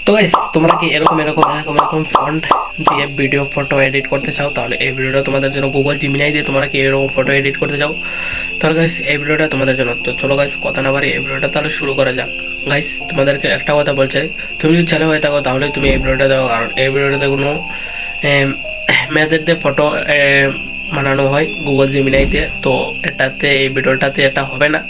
তো গাইস তোমরা কি এরকম এরকম এরকম এরকম ফন্ট দিয়ে ভিডিও ফটো এডিট করতে চাও, তাহলে এই ভিডিওটা তোমাদের জন্য। গুগল জিমিনাই দিয়ে তোমরা কি এরকম ফটো এডিট করতে চাও, তাহলে গাইস এই ভিডিওটা তোমাদের জন্য। তো চলো গাইস কথা না বাড়ি এই ভিডিওটা তাহলে শুরু করা যাক। গাইস তোমাদেরকে একটা কথা বলছে, তুমি যদি ছেলে হয়ে থাকো তাহলে তুমি এই ভিডিওটা দেখো, কারণ এই ভিডিওটাতে কোনো মেয়েদের দিয়ে ফটো বানানো হয় গুগল জিমিনাই দিয়ে, তো এটাতে এই ভিডিওটাতে এটা হবে না।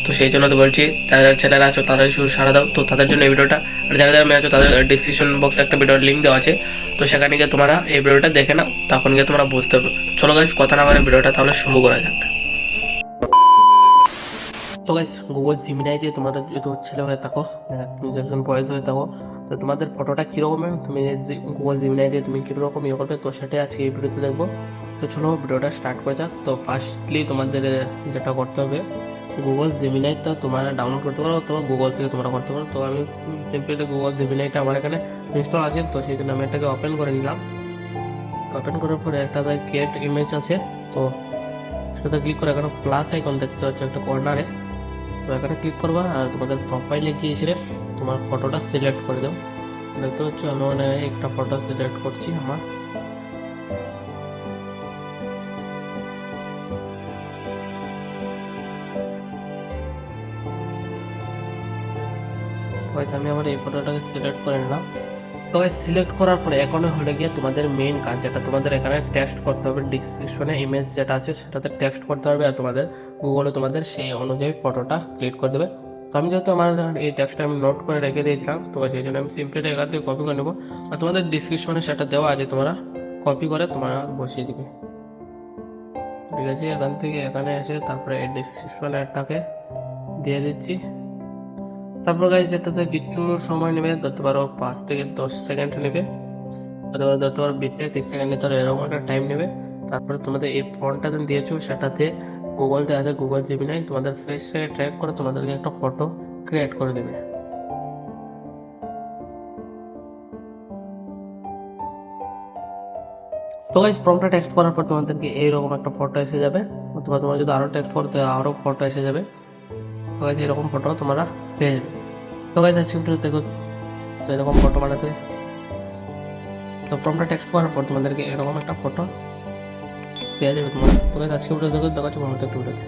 তো সেই জন্য তো বলছি, যারা ছেলেরা আছো তারা শুধু সারা দাও, তো তাদের জন্য এই ভিডিওটা। আর যারা যারা মেয়ে আছো তাদের ডিসক্রিপশন বক্সে একটা ভিডিওর লিঙ্ক দেওয়া আছে, তো সেখানে গিয়ে তোমরা এই ভিডিওটা দেখে নাও, তখন গিয়ে তোমরা বুঝতে পারবে। চলো গাইস কথা না বলে ভিডিওটা তাহলে শুরু করা যাক। তো গাইস গুগল জিমিনাই দিয়ে তোমাদের যদি ছেলে হয়ে থাকো, তুমি যদি একজন বয়েজ হয়ে থাকো, তো তোমাদের ফটোটা কীরকম তুমি গুগল জিমিনাই দিয়ে তুমি কীরকম ইয়ে করবে, তো সেটাই আজকে এই ভিডিওতে দেখবো। তো চলো ভিডিওটা স্টার্ট করা যাক। তো ফার্স্টলি তোমাদের যেটা করতে হবে, গুগল জিমিনাইটা তোমরা ডাউনলোড করতে পারো অথবা গুগল থেকে তোমরা করতে পারো। তো আমি সিম্পলি গুগল জিমিনাইটা আমার এখানে ইনস্টল আছে, তো সেই জন্য আমি এটাকে ওপেন করে নিলাম। ওপেন করার পরে একটা ক্রিয়েট ইমেজ আছে, তো সেটাতে ক্লিক করে এখানে প্লাস আইকন দেখতে হচ্ছে একটা কর্নারে, তো এখানে ক্লিক করবা আর তোমাদের প্রোফাইলে গিয়ে এসে তোমার ফটোটা সিলেক্ট করে দাও। দেখতে হচ্ছে আমি মানে একটা ফটো সিলেক্ট করছি আমার। আমি আমার এই ফটোটাকে সিলেক্ট করে নিলাম। তো সিলেক্ট করার পরে এখন হলে গিয়ে তোমাদের মেইন কাজ, যেটা তোমাদের এখানে টেক্সট করতে হবে, ডিসক্রিপশনে ইমেজ যেটা আছে সেটাতে টেক্সট করতে হবে, আর তোমাদের গুগলে তোমাদের সেই অনুযায়ী ফটোটা ক্রিয়েট করে দেবে। তো আমি যেহেতু আমার এই টেক্সটটা আমি নোট করে রেখে দিয়েছিলাম, তো সেই জন্য আমি সিম্পলি এখান থেকে কপি করে নেবো, আর তোমাদের ডিসক্রিপশনে সেটা দেওয়া আছে, তোমরা কপি করে তোমরা বসিয়ে দিবে। ঠিক আছে, এখান থেকে এখানে এসে তারপরে এই ডিসক্রিপশনটাকে দিয়ে দিচ্ছি। তারপর গাইজ এটাতে কিছু সময় নেবে, ধরতে পারো 5 থেকে 10 সেকেন্ড নেবে, অথবা ধরতে পারো 20 থেকে 30 সেকেন্ড নিতে এরকম একটা টাইম নেবে। তারপরে তোমাদের এই ফোনটা দিয়েছো সেটাতে গুগলতে আছে, গুগল জিমিনাই তোমাদের ফেসে ট্র্যাক করে তোমাদেরকে একটা ফটো ক্রিয়েট করে দেবে। তো গাইজ ফর্মটা টেক্সট করার পর তোমাদেরকে এইরকম একটা ফটো এসে যাবে, অথবা তোমার যদি আরও টেক্সট করতে হয় আরও ফটো এসে যাবে। তো গাইজ এরকম ফটো তোমরা পেয়ে যাবে। তো গাইজ আজকে দেখো, তো এরকম ফটো বানাতে, তো ফর্মটা টেক্সট করার পর তোমাদেরকে এরকম একটা ফটো পেয়ে যাবে তোমার। তো গাইজ আজকে ভিডিও দেখো, দেখাচ্ছি পরবর্তী একটা ভিডিওতে।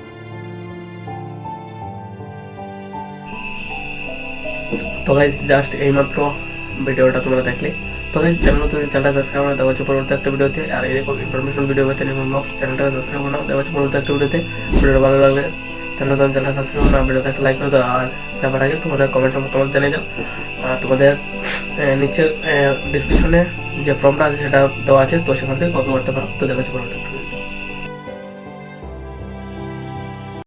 তো গাইজ জাস্ট এইমাত্র ভিডিওটা তোমরা দেখলে। তো গাইজ চ্যানেলটা সাবস্ক্রাইব করে দেওয়া হচ্ছে পরবর্তী একটা ভিডিওতে, আর এরকম ইনফরমেশন ভিডিও পেতে নিউজ বক্স চ্যানেলটা সাবস্ক্রাইব করে দেওয়া হচ্ছে পরবর্তী একটা ভিডিওতে। ভিডিওটা ভালো লাগলে চ্যানেলটা সাবস্ক্রাইব করে ভিডিওতে একটা লাইক করে দাও, আর যাবার আগে তোমাদের কমেন্টের মতামত জানিয়ে দাও। আর তোমাদের নিচে ডিসক্রিপশনে যে ফর্মটা আছে সেটা দেওয়া আছে, তো সেখান থেকে কপি করতে পারো। তো দেখাচ্ছি পরবর্তী।